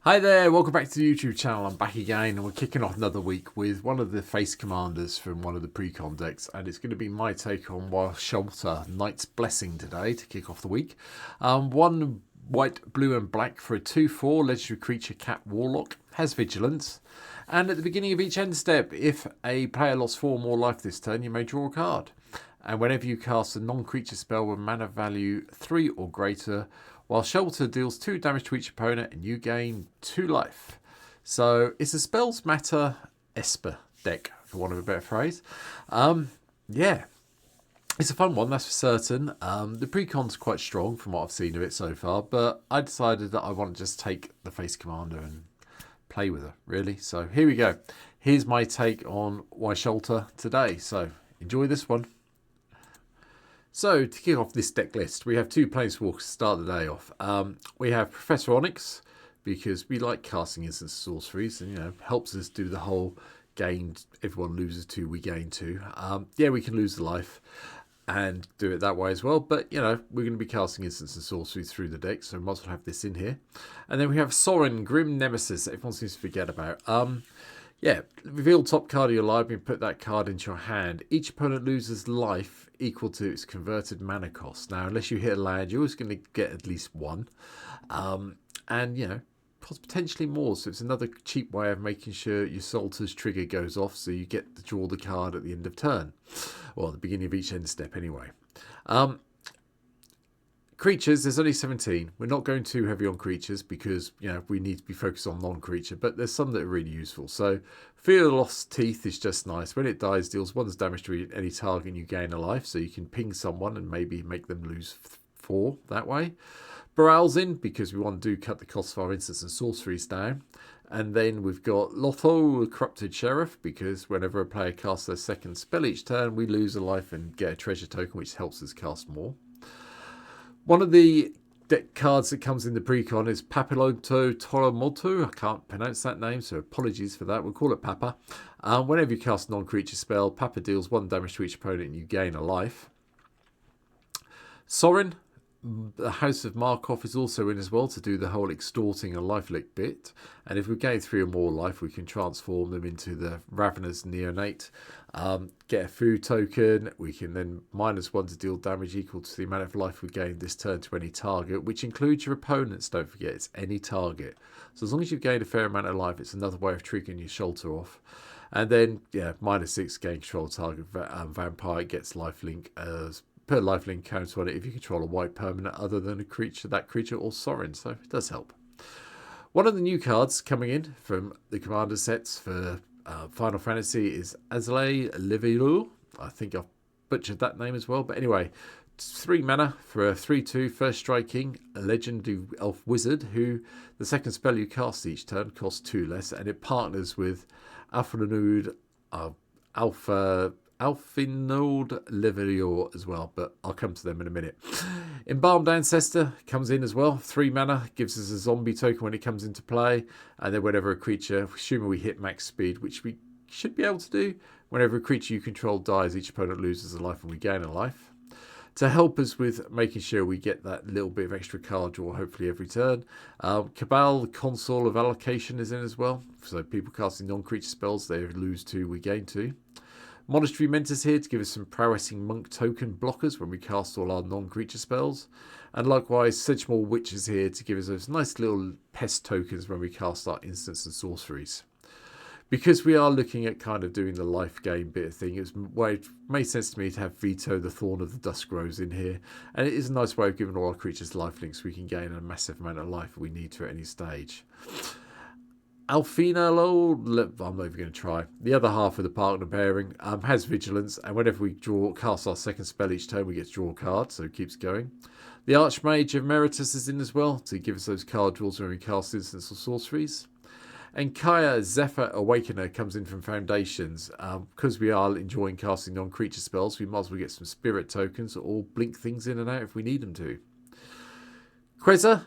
Hi there, welcome back to the YouTube channel. I'm back again and we're kicking off another week with one of the face commanders from one of the pre-con decks, and it's going to be my take on Wild Shelter Knight's Blessing today to kick off the week. One white, blue and black for a 2/4 legendary creature cat warlock, has vigilance, and at the beginning of each end step, if a player lost 4 or more life this turn, you may draw a card. And whenever you cast a non-creature spell with mana value 3 or greater, while Shelter deals 2 damage to each opponent and you gain 2 life. So it's a Spells Matter Esper deck, for want of a better phrase. Yeah, it's a fun one, that's for certain. The precon's quite strong from what I've seen of it so far, but I decided that I want to just take the face commander and play with her, really. So here we go. Here's my take on Why Shelter today. So enjoy this one. So, to kick off this deck list, we have 2 Planeswalkers to start the day off. We have Professor Onyx, because we like casting instant sorceries, and, helps us do the whole gain, everyone loses 2, we gain 2. Yeah, we can lose the life and do it that way as well, but, we're going to be casting instants and sorceries through the deck, so we might as well have this in here. And then we have Saurin, Grim Nemesis, that everyone seems to forget about. Yeah, reveal top card of your library and put that card into your hand. Each opponent loses life equal to its converted mana cost. Now, unless you hit a land, you're always going to get at least 1. And, potentially more. So it's another cheap way of making sure your Salter's trigger goes off so you get to draw the card at the end of turn. Well, at the beginning of each end step anyway. Creatures, there's only 17. We're not going too heavy on creatures because, we need to be focused on non-creature, but there's some that are really useful. So, Fear Lost Teeth is just nice. When it dies, deals 1 damage to any target and you gain a life, so you can ping someone and maybe make them lose 4 that way. Baral's in because we want to cut the cost of our instants and sorceries down. And then we've got Lothal, Corrupted Sheriff, because whenever a player casts their second spell each turn, we lose a life and get a treasure token, which helps us cast more. One of the deck cards that comes in the precon is Papiloto Toromoto. I can't pronounce that name, so apologies for that. We'll call it Papa. Whenever you cast a non-creature spell, Papa deals 1 damage to each opponent and you gain a life. Saurin, the House of Markov, is also in as well to do the whole extorting a lifelink bit. And if we gain 3 or more life, we can transform them into the Ravenous Neonate. Get a food token. We can then -1 to deal damage equal to the amount of life we gain this turn to any target, which includes your opponents. Don't forget, it's any target. So as long as you've gained a fair amount of life, it's another way of triggering your Shelter off. And then, -6, gain control target. Vampire gets lifelink as put a lifelink counter on it if you control a white permanent other than that creature or Saurin, so it does help. One of the new cards coming in from the commander sets for Final Fantasy is Alay Livu. I think I've butchered that name as well, but anyway, 3 mana for a 3/2 first striking, a legendary elf wizard who the second spell you cast each turn costs 2 less, and it partners with Alfenal Livu as well, but I'll come to them in a minute. Inbalmed Ancestor comes in as well. 3 mana, gives us a zombie token when it comes into play. And then whenever a creature, assuming we hit max speed, which we should be able to do, whenever a creature you control dies, each opponent loses a life and we gain a life. To help us with making sure we get that little bit of extra card draw, hopefully every turn. Cabal, the Console of Allocation, is in as well. So people casting non-creature spells, they lose 2, we gain 2. Monastery Men is here to give us some prowessing monk token blockers when we cast all our non-creature spells. And likewise, Sedgemoor Witch is here to give us those nice little pest tokens when we cast our instants and sorceries. Because we are looking at kind of doing the life gain bit of thing, it made sense to me to have Veto, the Thorn of the Dusk Rose, in here. And it is a nice way of giving all our creatures lifelinks. We can gain a massive amount of life if we need to at any stage. Alfenal, I'm not even going to try. The other half of the partner pairing has vigilance, and whenever we cast our second spell each turn, we get to draw a card, so it keeps going. The Archmage Emeritus is in as well to give us those card draws when we cast instants or sorceries. And Kaya Zepha Awakener comes in from Foundations. Because we are enjoying casting non-creature spells, we might as well get some spirit tokens or blink things in and out if we need them to. Queza,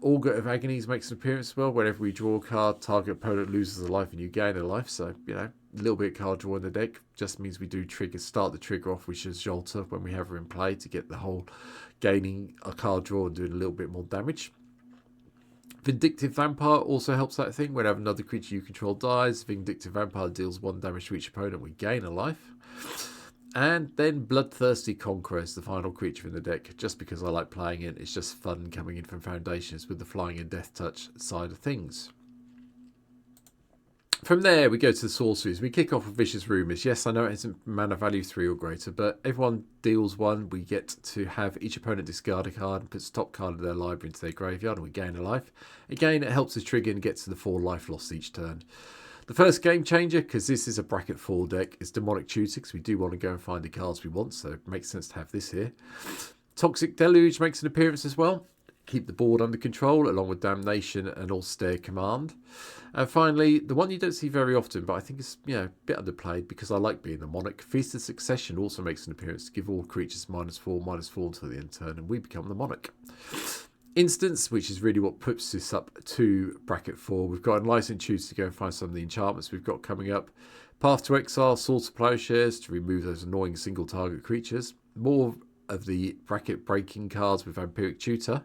Augur of Agonies makes an appearance as well. Whenever we draw a card, target opponent loses a life and you gain a life. So, a little bit of card draw in the deck just means we do start the trigger off with Shelter when we have her in play to get the whole gaining a card draw and doing a little bit more damage. Vindictive Vampire also helps that thing. Whenever another creature you control dies, Vindictive Vampire deals 1 damage to each opponent. We gain a life. And then Bloodthirsty Conqueror is the final creature in the deck. Just because I like playing it, it's just fun coming in from Foundations with the Flying and Death Touch side of things. From there, we go to the sorceries. We kick off with Vicious Rumours. Yes, I know it isn't mana value 3 or greater, but everyone deals 1. We get to have each opponent discard a card and puts the top card of their library into their graveyard, and we gain a life. Again, it helps us trigger and get to the 4 life loss each turn. The first game changer, because this is a bracket 4 deck, is Demonic Tutor, because we do want to go and find the cards we want, so it makes sense to have this here. Toxic Deluge makes an appearance as well. Keep the board under control, along with Damnation and Austere Command. And finally, the one you don't see very often, but I think is a bit underplayed because I like being the Monarch. Feast of Succession also makes an appearance to give all creatures -4/-4 until the end turn, and we become the Monarch. Instance, which is really what puts this up to bracket 4. We've got Enlightened Tutor to go and find some of the enchantments we've got coming up. Path to Exile, Swords of Plowshares to remove those annoying single target creatures. More of the bracket breaking cards with Vampiric Tutor.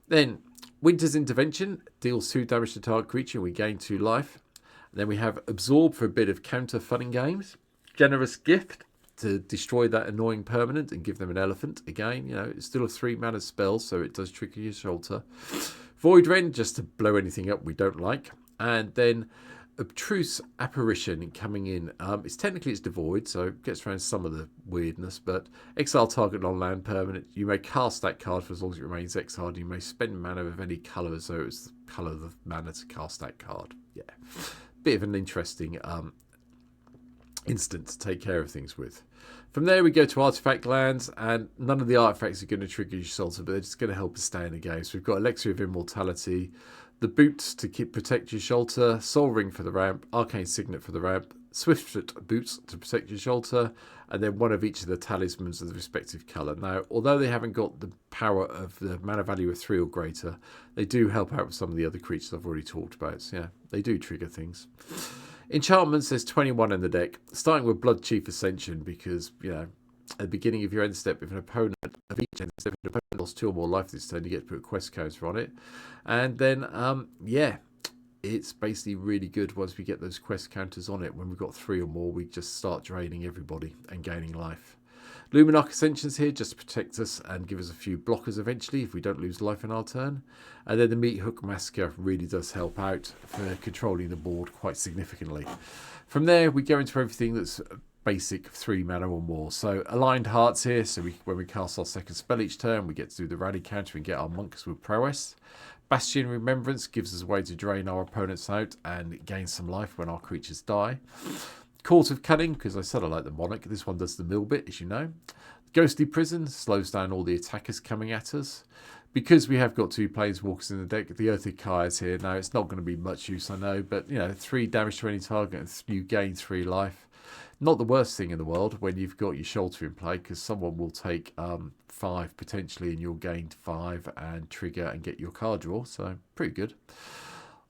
Then Winter's Intervention deals 2 damage to target creature and we gain 2 life. And then we have Absorb for a bit of counter fun and games. Generous Gift to destroy that annoying permanent and give them an elephant. Again, it's still a 3 mana spell, so it does trigger your Shelter. Void Rend, just to blow anything up we don't like. And then Obtruse Apparition coming in. It's devoid, so it gets around some of the weirdness, but exile target non-land permanent. You may cast that card for as long as it remains exiled. You may spend mana of any colour, so it's the colour of the mana to cast that card. Yeah, bit of an interesting instant to take care of things with. From there we go to Artifact Lands, and none of the artifacts are going to trigger your Shelter, but they're just going to help us stay in the game. So we've got Elixir of Immortality, the Boots to protect your Shelter, Soul Ring for the ramp, Arcane Signet for the ramp, Swiftfoot Boots to protect your Shelter, and then one of each of the talismans of the respective colour. Now, although they haven't got the power of the mana value of 3 or greater, they do help out with some of the other creatures I've already talked about. So yeah, they do trigger things. Enchantments, there's 21 in the deck, starting with Blood Chief Ascension, because, at the beginning of your end step, if an opponent of each end step, if an opponent lost 2 or more life this turn, you get to put a quest counter on it. And then, it's basically really good once we get those quest counters on it. When we've got 3 or more, we just start draining everybody and gaining life. Luminarch Ascensions here just to protect us and give us a few blockers eventually if we don't lose life in our turn. And then the Meat Hook Massacre really does help out for controlling the board quite significantly. From there, we go into everything that's basic 3 mana or more. So Aligned Hearts here, so when we cast our second spell each turn, we get to do the rally counter and get our monks with prowess. Bastion Remembrance gives us a way to drain our opponents out and gain some life when our creatures die. Court of Cunning, because I said I like the Monarch. This one does the mill bit, as you know. Ghostly Prison slows down all the attackers coming at us. Because we have got 2 Planeswalkers in the deck, the Earthly Kai is here. Now, it's not going to be much use, I know, but, 3 damage to any target and you gain 3 life. Not the worst thing in the world when you've got your Shelter in play, because someone will take 5 potentially and you'll gain 5 and trigger and get your card draw, so pretty good.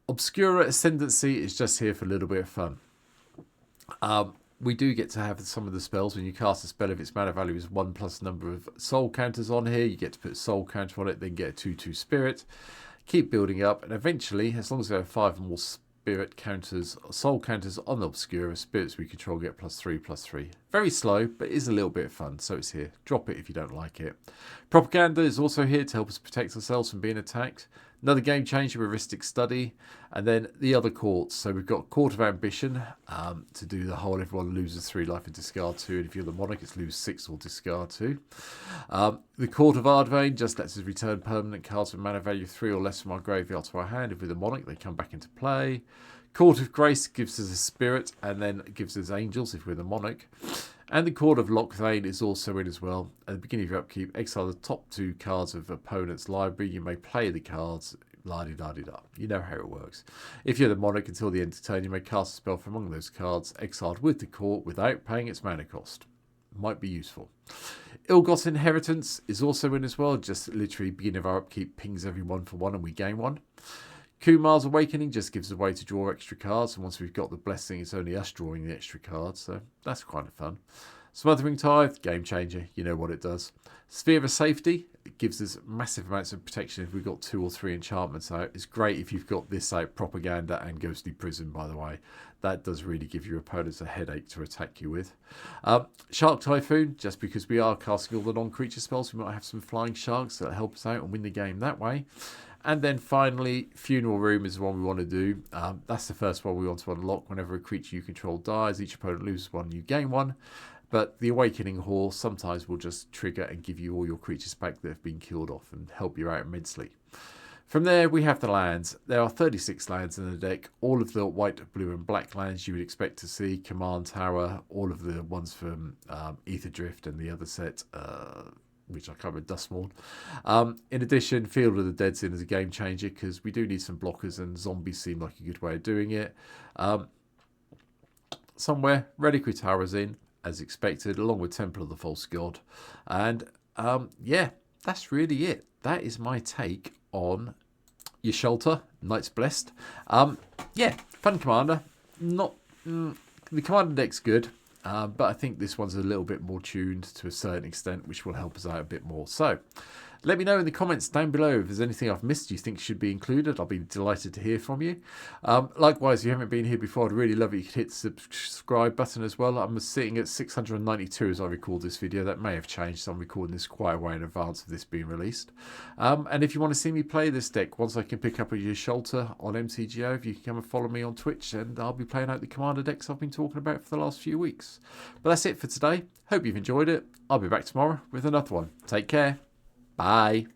Obscura Ascendancy is just here for a little bit of fun. We do get to have some of the spells. When you cast a spell, if its mana value is 1 plus number of soul counters on here, you get to put a soul counter on it, then get a 2/2 spirit. Keep building up, and eventually, as long as there are 5 or more spirit counters, soul counters on the Obscura, spirits we control get +3/+3. Very slow, but it is a little bit of fun, so it's here. Drop it if you don't like it. Propaganda is also here to help us protect ourselves from being attacked. Another game changer with Heuristic Study. And then the other courts. So we've got Court of Ambition to do the whole everyone loses 3 life and discard 2. And if you're the Monarch, it's lose 6 or discard 2. The Court of Ardvain just lets us return permanent cards with mana value 3 or less from our graveyard to our hand. If we're the Monarch, they come back into play. Court of Grace gives us a spirit and then gives us angels if we're the Monarch. And the Court of Lothal is also in as well. At the beginning of your upkeep, exile the top 2 cards of opponent's library. You may play the cards, la-di-da-di-da. You know how it works. If you're the Monarch until the end of turn, you may cast a spell from among those cards exiled with the court without paying its mana cost. Might be useful. Ill-Got Inheritance is also in as well. Just literally beginning of our upkeep pings everyone for 1 and we gain 1. Kumar's Awakening just gives a way to draw extra cards, and once we've got the blessing, it's only us drawing the extra cards, so that's kind of fun. Smothering Tithe, game changer, you know what it does. Sphere of Safety, it gives us massive amounts of protection if we've got 2 or 3 enchantments out. It's great if you've got this out, Propaganda and Ghostly Prison, by the way. That does really give your opponents a headache to attack you with. Shark Typhoon, just because we are casting all the non-creature spells, we might have some flying sharks that help us out and win the game that way. And then finally, Funeral Room is the one we want to do. That's the first one we want to unlock. Whenever a creature you control dies, each opponent loses 1, you gain 1. But the Awakening Hall sometimes will just trigger and give you all your creatures back that have been killed off and help you out immensely. From there, we have the lands. There are 36 lands in the deck. All of the white, blue and black lands you would expect to see. Command Tower, all of the ones from Ether Drift and the other set, which I covered, Dustmourn. In addition, Field of the Dead's in as a game changer because we do need some blockers and zombies seem like a good way of doing it. Somewhere, Reliquary Tower's in, as expected, along with Temple of the False God. And yeah, that's really it. That is my take on your Shelter, Knights Blessed. Yeah, fun commander. Not the commander deck's good, but I think this one's a little bit more tuned to a certain extent, which will help us out a bit more. So let me know in the comments down below if there's anything I've missed you think should be included. I'll be delighted to hear from you. Likewise, if you haven't been here before, I'd really love it if you could hit the subscribe button as well. I'm sitting at 692 as I record this video. That may have changed, so I'm recording this quite a way in advance of this being released. And if you want to see me play this deck, once I can pick up your Shelter on MTGO, if you can come and follow me on Twitch, and I'll be playing out the commander decks I've been talking about for the last few weeks. But that's it for today. Hope you've enjoyed it. I'll be back tomorrow with another one. Take care. Bye.